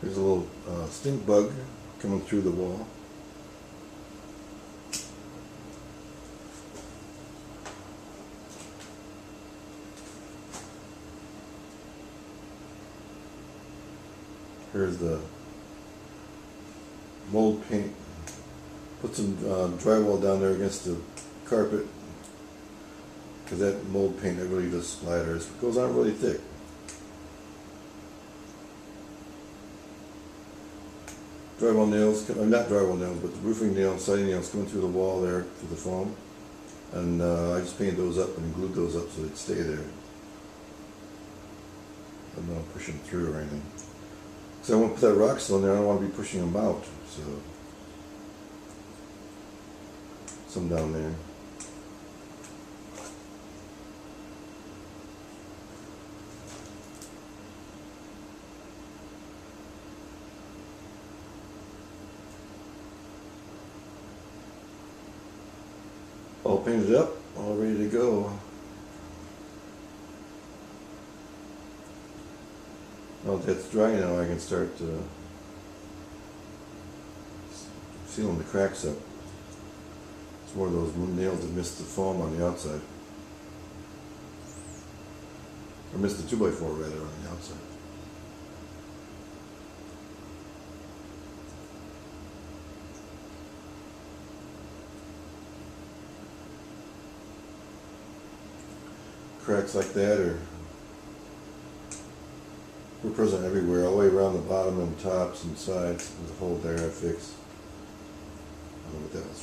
There's a little stink bug coming through the wall. Here's the mold paint. Put some drywall down there against the carpet, because that mold paint, it really just splatters. It goes on really thick. Drywall nails, not drywall nails, but the roofing nails, siding nails coming through the wall there, through the foam. And I just painted those up and glued those up so they'd stay there. I'm not pushing them through or anything. So I want to put that roxul in there, I don't want to be pushing them out. So, some down there. All painted up, all ready to go. Now that that's dry now, I can start sealing the cracks up. It's more of those nails that missed the foam on the outside. Or missed the 2x4 rather on the outside. Cracks like that were present everywhere, all the way around the bottom and tops and sides. There's a hole there I fixed. I don't know what that was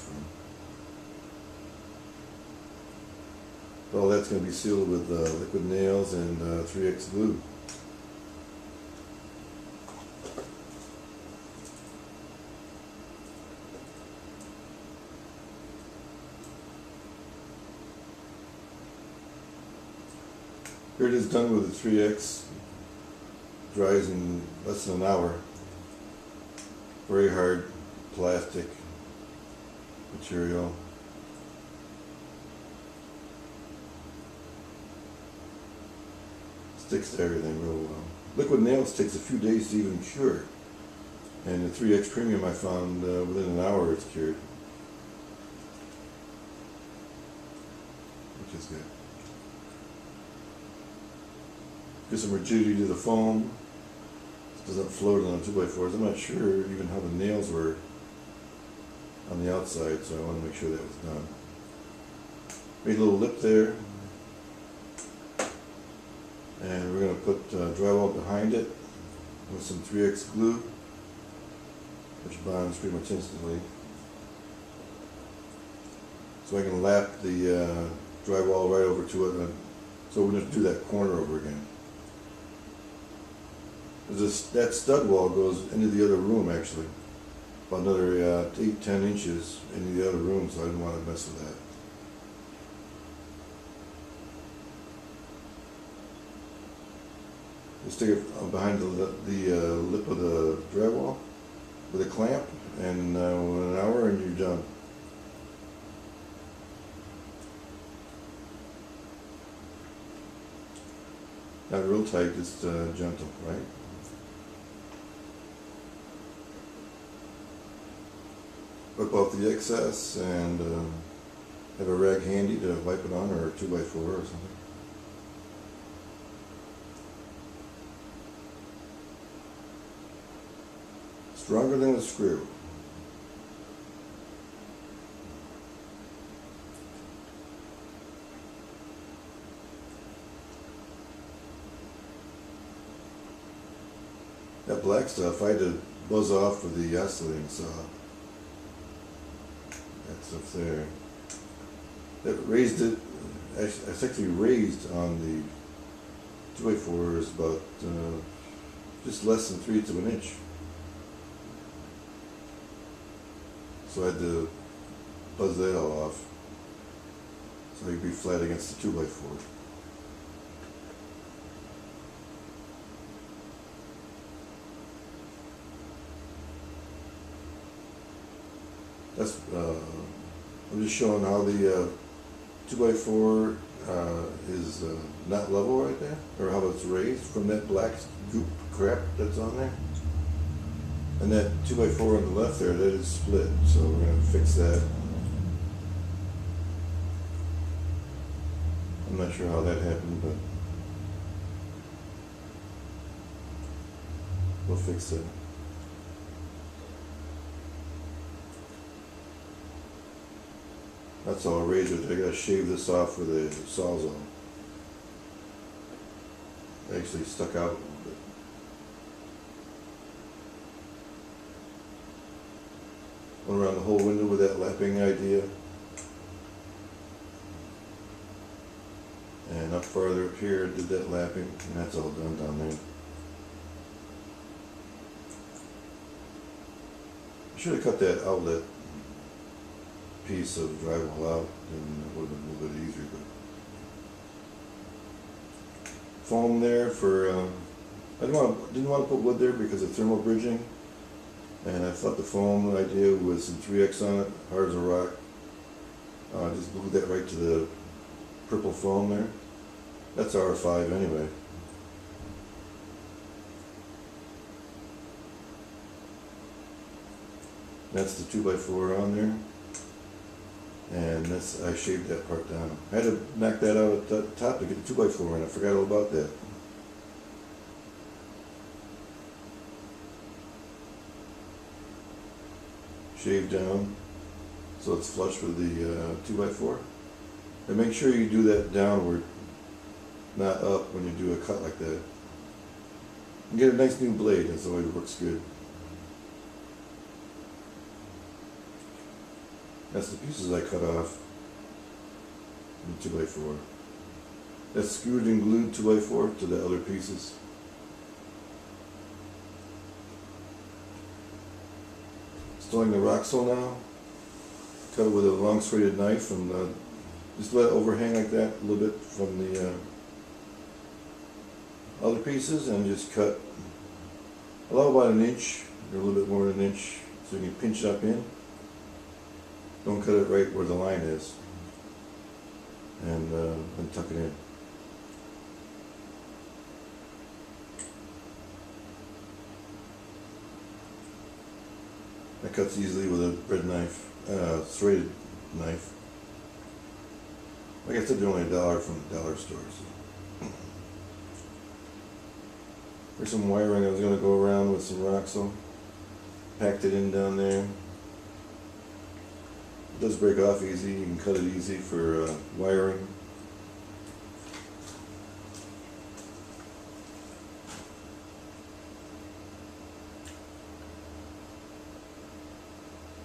from. All that's going to be sealed with liquid nails and 3X glue. Here it is done with the 3X. Dries in less than an hour. Very hard plastic material. Sticks to everything real well. Liquid nails takes a few days to even cure. And the 3X Premium I found within an hour it's cured. Which is good. Gives some rigidity to the foam. It doesn't float on the 2x4s. I'm not sure even how the nails were on the outside, so I want to make sure that was done. Made a little lip there. And we're going to put drywall behind it with some 3X glue, which bonds pretty much instantly. So I can lap the drywall right over to it, so we're going to do that corner over again. That stud wall goes into the other room actually, about another 8-10 inches into the other room, so I didn't want to mess with that. Just stick it behind the lip of the drywall with a clamp, and in an hour and you're done. Not real tight, just gentle, right? Wipe off the excess and have a rag handy to wipe it on, or a 2x4 or something. Stronger than a screw. That black stuff I had to buzz off with the oscillating saw. That stuff there. That raised it. It's actually raised on the 2x4s about just less than 3/8 of an inch. So I had to buzz that all off so it could be flat against the 2x4. That's I'm just showing how the 2x4 is not level right there, or how it's raised from that black goop crap that's on there. And that 2x4 on the left there, that is split, so we're going to fix that. I'm not sure how that happened, but we'll fix it. That's all razor. I gotta shave this off with a sawzall. It actually stuck out a little bit. Went around the whole window with that lapping idea. And up farther up here, did that lapping, and that's all done down there. I should have cut that outlet piece of drywall out, and it would have been a little bit easier. But foam there for I didn't want to put wood there because of thermal bridging, and I thought the foam idea was some 3X on it, hard as a rock. I just glued that right to the purple foam there. That's R5 anyway. That's the 2x4 on there. And this, I shaved that part down. I had to knock that out at the top to get the 2x4 in. I forgot all about that. Shave down so it's flush with the 2x4. And make sure you do that downward, not up when you do a cut like that. And get a nice new blade, that's the way it works good. That's the pieces I cut off in the 2x4. That's screwed and glued 2x4 to the other pieces. Installing the roxul now. Cut it with a long serrated knife and just let it overhang like that a little bit from the other pieces, and just cut about an inch or a little bit more than an inch so you can pinch it up in. Don't cut it right where the line is, and tuck it in. That cuts easily with a bread knife, serrated knife. Like I said, they're only $1 from the dollar store. So. Here's some wiring I was going to go around with some roxul. Packed it in down there. It does break off easy. You can cut it easy for wiring.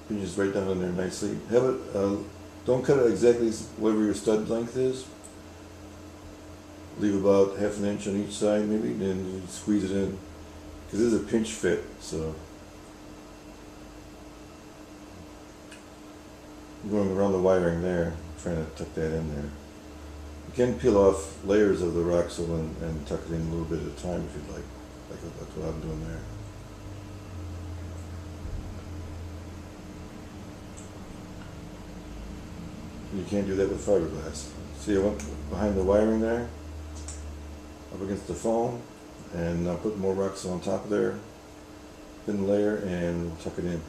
You can just right down in there nicely. Have it. Don't cut it exactly whatever your stud length is. Leave about half an inch on each side maybe, then you squeeze it in. Because this is a pinch fit, so. I'm going around the wiring there, trying to tuck that in there. You can peel off layers of the roxul and tuck it in a little bit at a time if you'd like. That's what I'm doing there. You can't do that with fiberglass. See, I went behind the wiring there, up against the foam, and I'll put more roxul on top of there, thin layer, and tuck it in.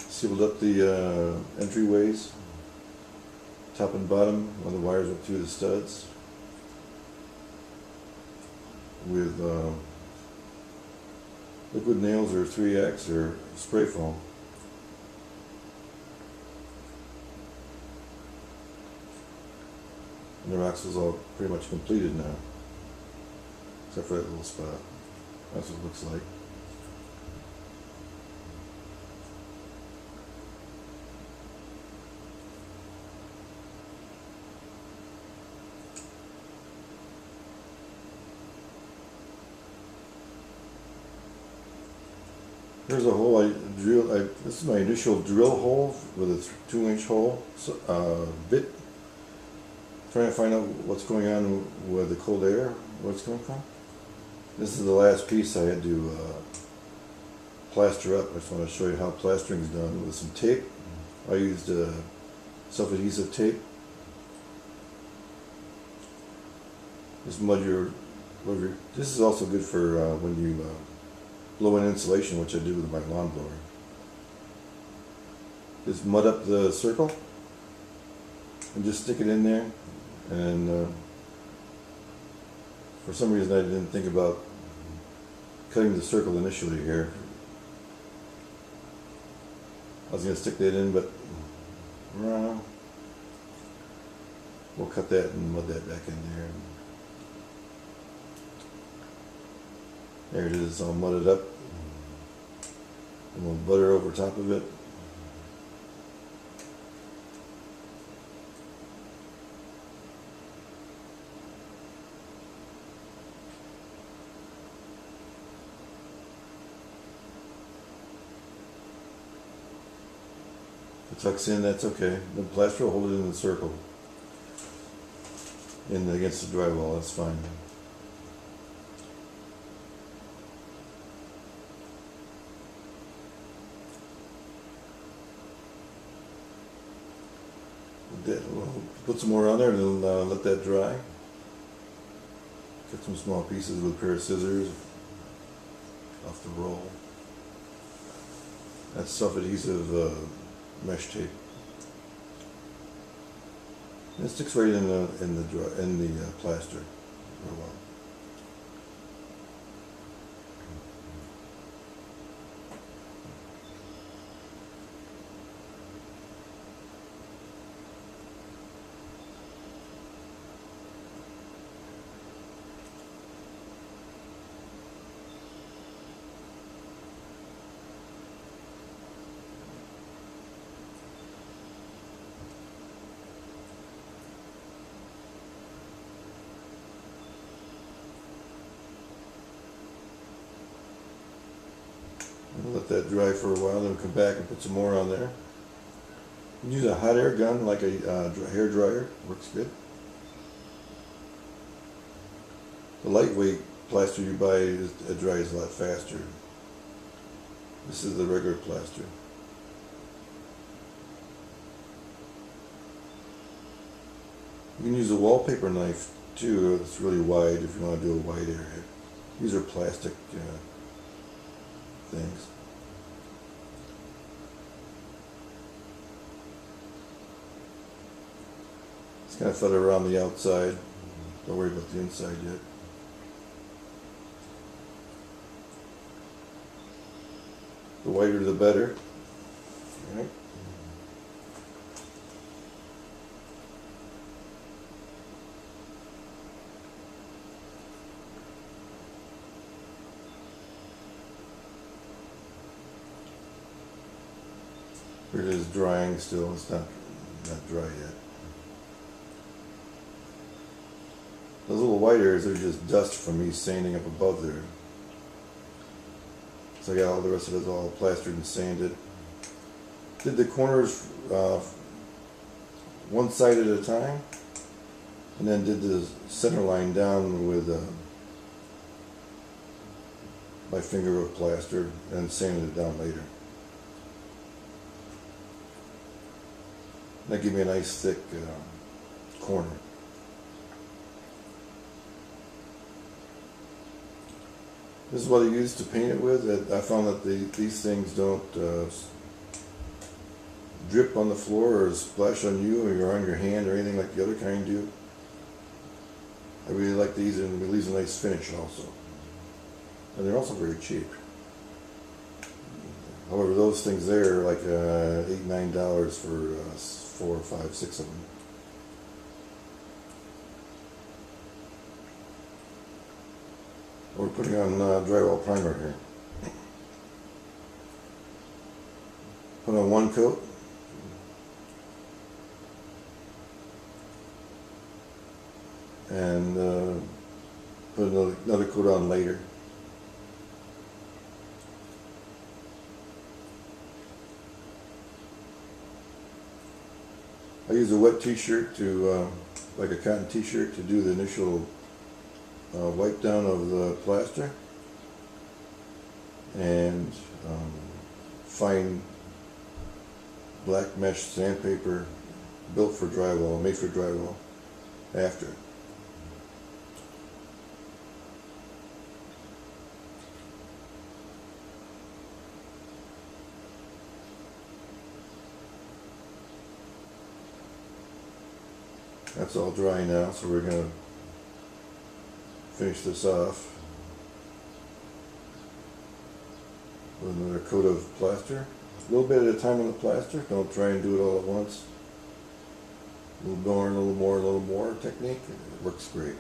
Sealed up the entryways, top and bottom, when the wires up through the studs, with liquid nails or 3X or spray foam. And the roxul's all pretty much completed now, except for that little spot. That's what it looks like. Here's a hole I drilled. This is my initial drill hole with a 2-inch hole bit. Trying to find out what's going on with the cold air, where it's coming from. This is the last piece I had to plaster up. I just want to show you how plastering is done with some tape. I used self-adhesive tape. Just mud your, this is also good for when you blow in insulation, which I do with my lawn blower. Just mud up the circle and just stick it in there. And for some reason I didn't think about cutting the circle initially here. I was going to stick that in, but we'll cut that and mud that back in there. There it is, all mudded up. And we'll butter over top of it. If it tucks in, that's okay. The plaster will hold it in the circle. Against the drywall, that's fine. We'll put some more on there and then let that dry. Cut some small pieces with a pair of scissors off the roll. That's self-adhesive mesh tape. And it sticks right in the plaster real well. We'll let that dry for a while, then we'll come back and put some more on there. You can use a hot air gun like a hair dryer, works good. The lightweight plaster you buy it dries a lot faster. This is the regular plaster. You can use a wallpaper knife too. It's really wide if you want to do a wide area. These are plastic things. Just kind of feather around the outside. Don't worry about the inside yet. The whiter the better. All right. Here it is drying still, it's not dry yet. Those little white areas are just dust from me sanding up above there. So I got all the rest of it all plastered and sanded. Did the corners one side at a time, and then did the center line down with my finger of plaster and sanded it down later. That gave me a nice thick corner. This is what I used to paint it with. I found that these things don't drip on the floor or splash on you or on your hand or anything like the other kind do. I really like these, and it leaves a nice finish also. And they're also very cheap. However, those things there are like $8-9 for 4, 5, 6 of them. We're putting on drywall primer here. Put on one coat. And put another coat on later. I use a wet t-shirt to, like a cotton t-shirt, to do the initial wipe down of the plaster, and fine black mesh sandpaper built for drywall, made for drywall after. That's all dry now, so we're going to finish this off with another coat of plaster. A little bit at a time on the plaster. Don't try and do it all at once. A little more, a little more technique. It works great.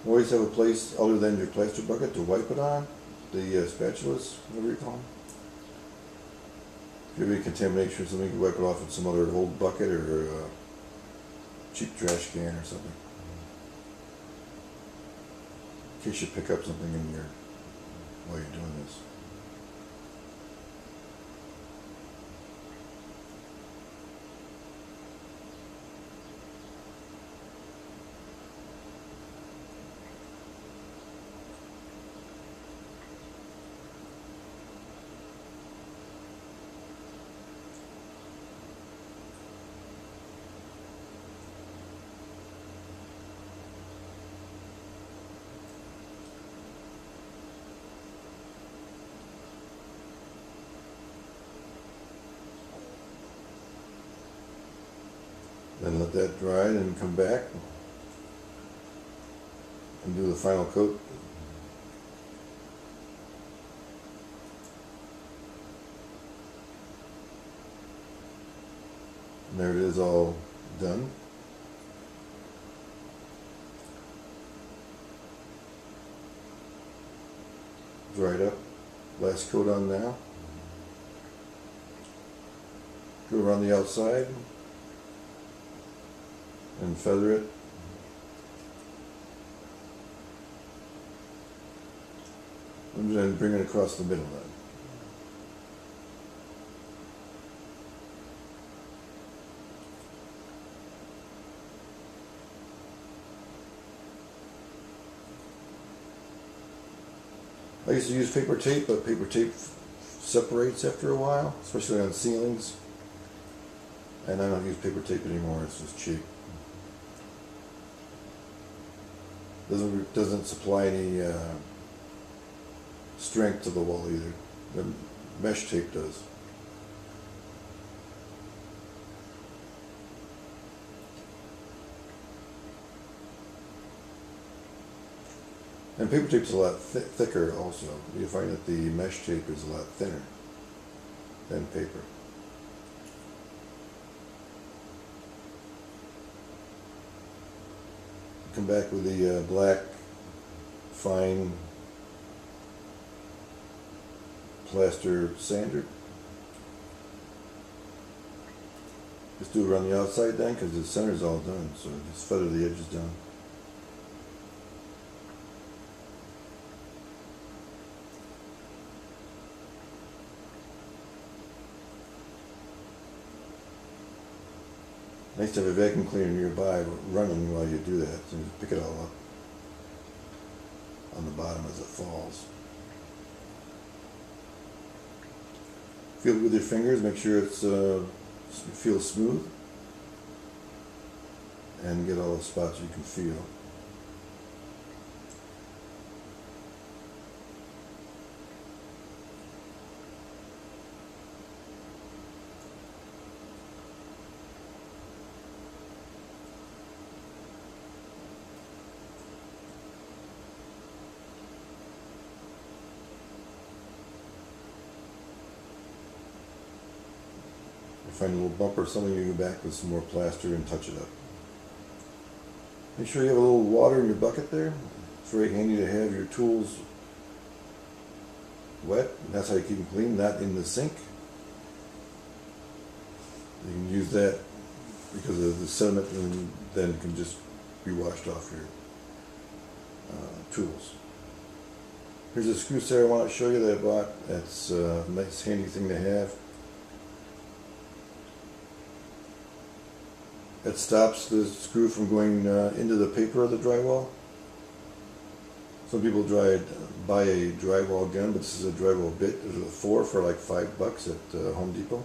Always have a place other than your plaster bucket to wipe it on. The spatulas, whatever you call them. If you have any contamination or something, you can wipe it off with some other old bucket or a cheap trash can or something. In case you pick up something in your while you're doing this. Then let that dry and come back and do the final coat. And there it is, all done. Dried up. Last coat on now. Go around the outside and feather it. And then bring it across the middle then. I used to use paper tape, but paper tape separates after a while, especially on ceilings. And I don't use paper tape anymore, it's just cheap. Doesn't supply any strength to the wall either. The mesh tape does. And paper tape's a lot thicker also. You find that the mesh tape is a lot thinner than paper. Come back with the black fine plaster sander. Just do it around the outside then, because the center's all done, so just feather the edges down. Nice to have a vacuum cleaner nearby running while you do that, so you just pick it all up on the bottom as it falls. Feel it with your fingers, make sure it feels smooth, and get all the spots you can feel. Find a little bump or something, you go back with some more plaster and touch it up. Make sure you have a little water in your bucket there. It's very handy to have your tools wet. That's how you keep them clean, not in the sink. You can use that because of the sediment, and then it can just be washed off your tools. Here's a screw set I want to show you that I bought. That's a nice handy thing to have. It stops the screw from going into the paper of the drywall. Some people buy a drywall gun, but this is a drywall bit. There's a 4 for like $5 at Home Depot.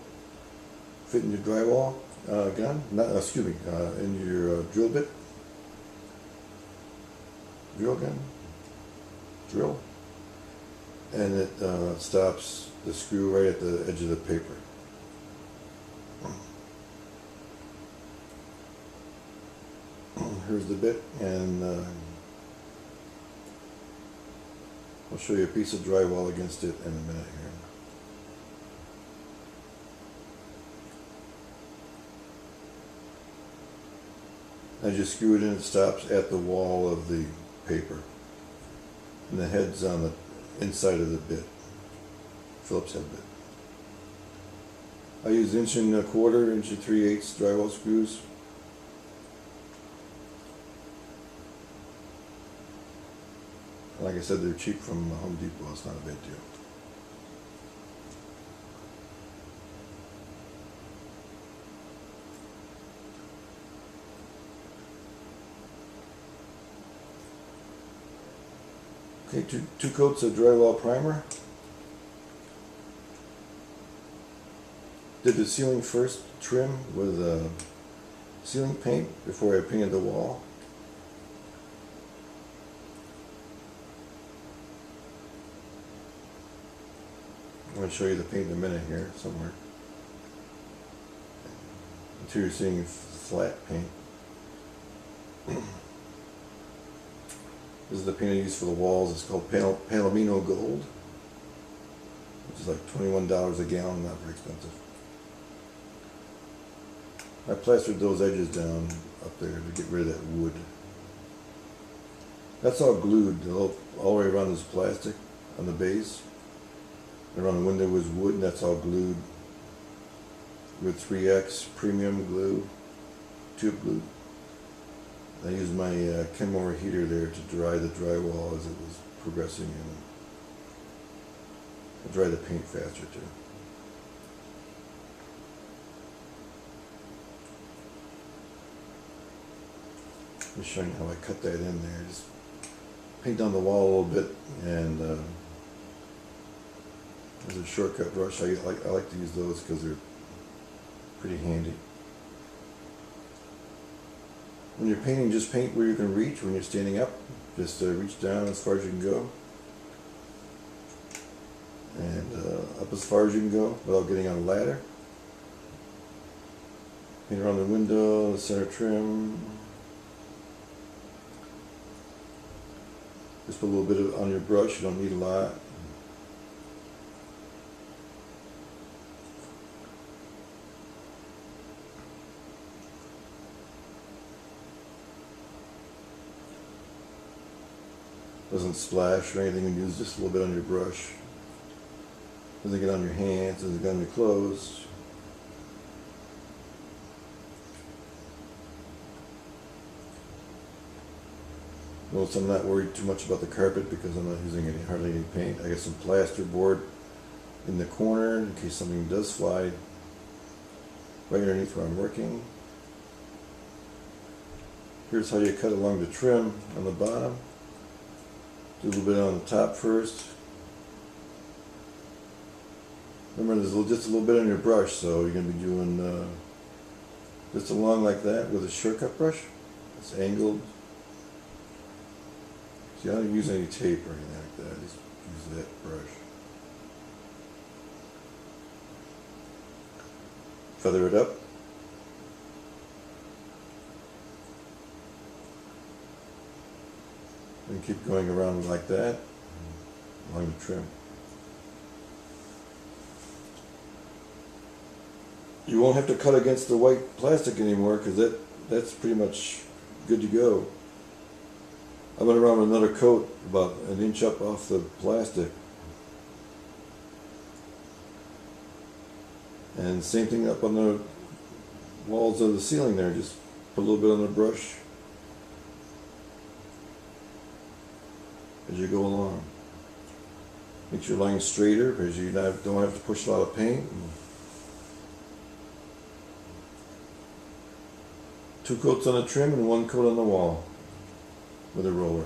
Fit in your drywall gun, in your drill bit. Drill gun? Drill. And it stops the screw right at the edge of the paper. Here's the bit, and I'll show you a piece of drywall against it in a minute here. As you screw it in, it stops at the wall of the paper, and the head's on the inside of the bit, Phillips head bit. I use 1 1/4 inch, 3/8 drywall screws. Like I said, they're cheap from Home Depot. It's not a big deal. Okay, two coats of drywall primer. Did the ceiling first trim with ceiling paint before I painted the wall. I'm going to show you the paint in a minute here somewhere. Until you're seeing flat paint. This is the paint I use for the walls. It's called Palomino Gold, which is like $21 a gallon, not very expensive. I plastered those edges down up there to get rid of that wood. That's all glued all the way around this plastic on the base. Around the window was wood, and that's all glued with 3X premium glue, tube glue. I used my Kenmore heater there to dry the drywall as it was progressing, and I dry the paint faster too. Just showing you how I cut that in there. Just paint down the wall a little bit, and there's a shortcut brush. I like to use those because they're pretty handy. When you're painting, just paint where you can reach. When you're standing up, just reach down as far as you can go, and up as far as you can go without getting on a ladder. Paint around the window, the center trim. Just put a little bit on your brush. You don't need a lot. Doesn't splash or anything. You use just a little bit on your brush. Doesn't get on your hands. Doesn't get on your clothes. Notice I'm not worried too much about the carpet because I'm not using hardly any paint. I got some plaster board in the corner in case something does fly right underneath where I'm working. Here's how you cut along the trim on the bottom. Do a little bit on the top first. Remember, there's just a little bit on your brush, so you're going to be doing just along like that with a shortcut brush. It's angled. See, I don't use any tape or anything like that. I just use that brush. Feather it up. And keep going around like that along the trim. You won't have to cut against the white plastic anymore because that's pretty much good to go. I went around with another coat about 1 inch up off the plastic. And same thing up on the walls of the ceiling there. Just put a little bit on the brush as you go along. Makes your line straighter because you don't have to push a lot of paint. 2 coats on the trim and 1 coat on the wall with a roller.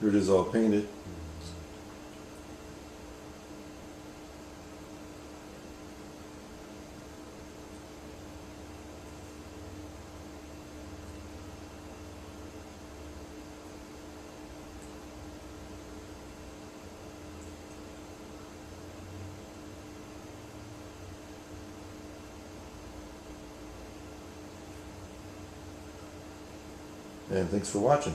Here it is all painted. And thanks for watching.